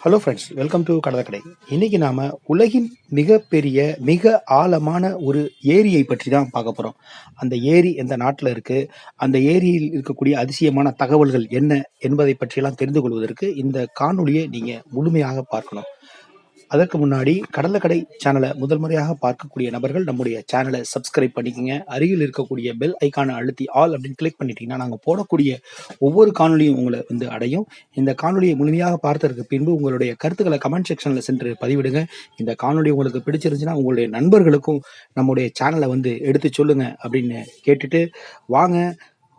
Hello friends, welcome to கடற்கரை. இன்னைக்கு நாம உலகின் மிகப்பெரிய, மிக ஆழமான ஒரு ஏரியை பற்றி தான் பார்க்க போறோம். அந்த ஏரி எந்த நாட்டில் இருக்கு, அந்த ஏரியில் இருக்கக்கூடிய அதிசயமான தகவல்கள் என்ன என்பதை பற்றியெல்லாம் தெரிந்து கொள்வதற்கு இந்த காணொளியை நீங்க முழுமையாக பார்க்கணும். அதற்கு முன்னாடி கடலக்கடை சேனலை முதல் முறையாக பார்க்கக்கூடிய நபர்கள் நம்முடைய சேனலை சப்ஸ்கிரைப் பண்ணிக்கங்க. அருகில் இருக்கக்கூடிய பெல் ஐக்கானை அழுத்தி ஆல் அப்படின்னு கிளிக் பண்ணிட்டீங்கன்னா நாங்கள் போடக்கூடிய ஒவ்வொரு காணொலியும் உங்களை அடையும். இந்த காணொலியை முழுமையாக பார்த்ததற்கு பின்பு உங்களுடைய கருத்துக்களை கமெண்ட் செக்ஷனில் சென்று பதிவிடுங்க. இந்த காணொலி உங்களுக்கு பிடிச்சிருந்துச்சுன்னா உங்களுடைய நண்பர்களுக்கும் நம்முடைய சேனலை எடுத்து சொல்லுங்க அப்படின்னு கேட்டுட்டு வாங்க,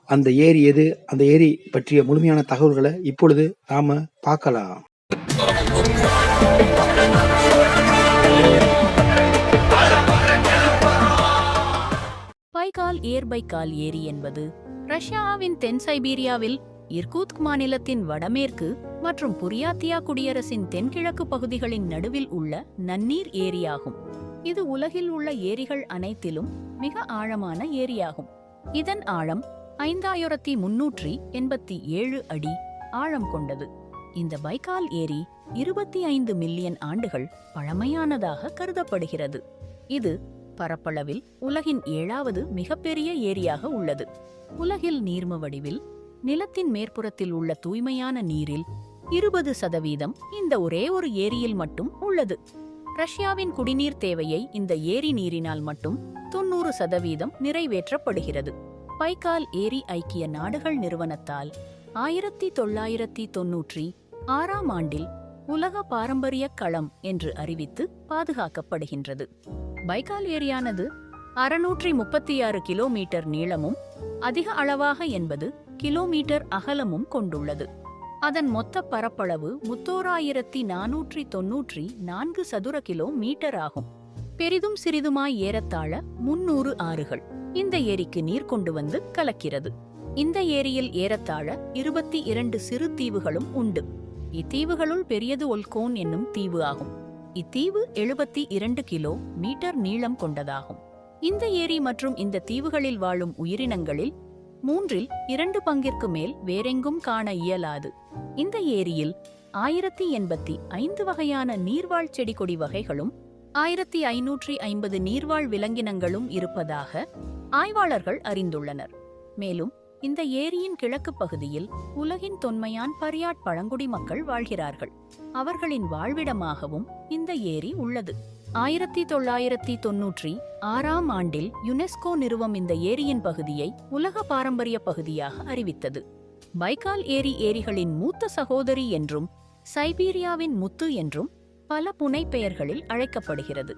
அந்த ஏரி எது, அந்த ஏரி பற்றிய முழுமையான தகவல்களை இப்பொழுது நாம பார்க்கலாம். பைகால் ஏர்பைகால் ஏரி என்பது ரஷ்யாவின் தென் சைபீரியாவில் இர்கூத்க் மாநிலத்தின் வடமேற்கு மற்றும் புரியாத்தியா குடியரசின் தென்கிழக்கு பகுதிகளின் நடுவில் உள்ள நன்னீர் ஏரியாகும். இது உலகில் உள்ள ஏரிகள் அனைத்திலும் மிக ஆழமான ஏரியாகும். இதன் ஆழம் 5387 அடி ஆழம் கொண்டது. இந்த பைகால் ஏரி 25 மில்லியன் ஆண்டுகள் பழமையானதாக கருதப்படுகிறது. இது பரப்பளவில் உலகின் 7வது மிகப்பெரிய ஏரியாக உள்ளது. உலகில் நீர்ம வடிவில் நிலத்தின் மேற்புறத்தில் உள்ள தூய்மையான நீரில் 20% இந்த ஒரே ஒரு ஏரியில் மட்டும் உள்ளது. ரஷ்யாவின் குடிநீர் தேவையை இந்த ஏரி நீரினால் மட்டும் 90% நிறைவேற்றப்படுகிறது. பைகால் ஏரி ஐக்கிய நாடுகள் நிறுவனத்தால் 1996ஆம் ஆண்டில் உலக பாரம்பரிய களம் என்று அறிவித்து பாதுகாக்கப்படுகின்றது. பைகால் ஏரியானது 636 கிலோமீட்டர் நீளமும் அதிக அளவாக 80 கிலோமீட்டர் அகலமும் கொண்டுள்ளது. அதன் மொத்த பரப்பளவு 31494 சதுர கிலோமீட்டர் ஆகும். பெரிதும் சிறிதுமாய் ஏறத்தாழ 300 ஆறுகள் இந்த ஏரிக்கு நீர் கொண்டு வந்து கலக்கிறது. இந்த ஏரியில் ஏறத்தாழ 22 சிறு தீவுகளும் உண்டு. இத்தீவுகளுள் பெரியது ஒல்கோன் என்னும் தீவு ஆகும். இத்தீவு 72 கிலோமீட்டர் நீளம் கொண்டதாகும். இந்த ஏரி மற்றும் இந்த தீவுகளில் வாழும் உயிரினங்களில் 2 பங்கிற்கு மேல் வேறெங்கும் காண இயலாது. இந்த ஏரியில் 1085 வகையான நீர்வாழ் செடி கொடி வகைகளும் 1550 நீர்வாழ் விலங்கினங்களும் இருப்பதாக ஆய்வாளர்கள் அறிந்துள்ளனர். மேலும் இந்த ஏரியின் கிழக்கு பகுதியில் உலகின் தொன்மையான பரியாட் பழங்குடி மக்கள் வாழ்கிறார்கள். அவர்களின் வாழ்விடமாகவும் இந்த ஏரி உள்ளது. 1996ஆம் ஆண்டில் யுனெஸ்கோ நிறுவனம் இந்த ஏரியின் பகுதியை உலக பாரம்பரிய பகுதியாக அறிவித்தது. பைகால் ஏரி ஏரிகளின் மூத்த சகோதரி என்றும் சைபீரியாவின் முத்து என்றும் பல புனை பெயர்களில் அழைக்கப்படுகிறது.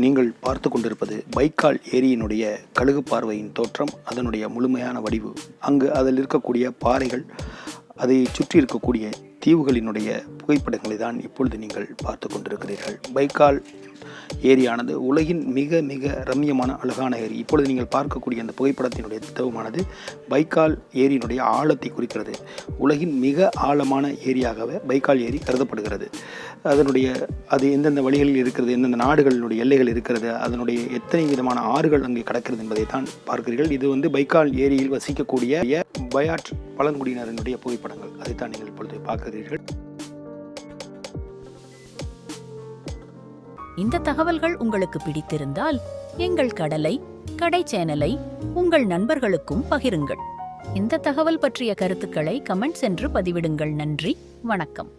நீங்கள் பார்த்து கொண்டிருப்பது பைகால் ஏரியினுடைய கழுகு பார்வையின் தோற்றம், அதனுடைய முழுமையான வடிவு. அங்கு அதில் இருக்கக்கூடிய பாறைகள், அதை சுற்றி இருக்கக்கூடிய தீவுகளினுடைய புகைப்படங்களை தான் இப்பொழுது நீங்கள் பார்த்து கொண்டிருக்கிறீர்கள். பைகால் ஏரியானது உலகின் மிக மிக ரம்மியமான அழகான ஏரி. இப்பொழுது நீங்கள் பார்க்கக்கூடிய அந்த புகைப்படத்தினுடைய தத்துவமானது பைகால் ஏரியினுடைய ஆழத்தை குறிக்கிறது. உலகின் மிக ஆழமான ஏரியாகவே பைகால் ஏரி கருதப்படுகிறது. அது எந்தெந்த வழிகளில் இருக்கிறது, எந்தெந்த நாடுகளினுடைய எல்லைகள் இருக்கிறது, அதனுடைய எத்தனை விதமான ஆறுகள் அங்கே கிடக்கிறது என்பதை தான் பார்க்கிறீர்கள். இது பைகால் ஏரியில் வசிக்கக்கூடிய பயாட் பழங்குடியினரினுடைய புகைப்படங்கள். அதைத்தான் நீங்கள் இப்பொழுது பார்க்கிறீர்கள். இந்த தகவல்கள் உங்களுக்கு பிடித்திருந்தால் எங்கள் கடை சேனலை உங்கள் நண்பர்களுக்கும் பகிருங்கள். இந்த தகவல் பற்றிய கருத்துக்களை கமெண்ட்ஸ் என்று பதிவிடுங்கள். நன்றி, வணக்கம்.